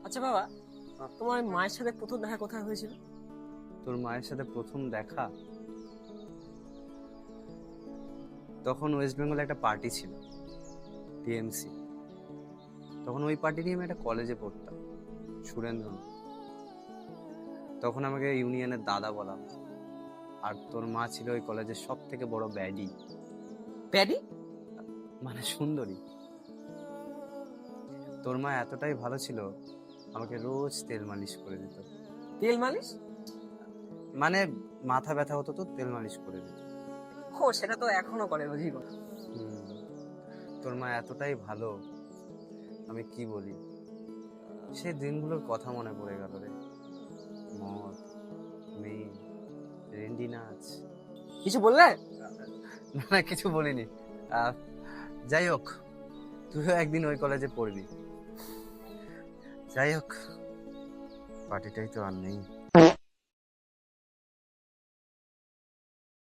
আচ্ছা বাবা, তোমার মায়ের সাথে প্রথম দেখা কোথায় হয়েছিল? তোর মায়ের সাথে প্রথম দেখা তখন ওয়েস্ট বেঙ্গলে একটা পার্টি ছিল, টিএমসি। তখন ওই পার্টি নিয়ে আমি একটা কলেজে পড়তাম, সুরেন্দ্র। তখন আমাকে ইউনিয়নের দাদা বলা হতো। আর তোর মা ছিল ওই কলেজের সব থেকে বড় ব্যাডি, প্যাডি? মানে সুন্দরী। তোর মা এতটাই ভালো ছিল, আমাকে রোজ তেল মালিশ করে দিত। তেল মালিশ? মানে মাথা ব্যথা হতো তো তেল মালিশ করে দিত। ও, সেটা তো এখনো করে বুঝি গো। হুম, তোর মা এতটাই ভালো, আমি কি বলি। সেই দিনগুলোর কথা মনে পড়ে গেল রে। মদ, মেয়ে, রেন্ডি নাচ। কিছু বললে? না না, কিছু বলিনি। আহ, যাই হোক, তুইও একদিন ওই কলেজে পড়বি। যাই হোক, পার্টিটাই তো আর নেই।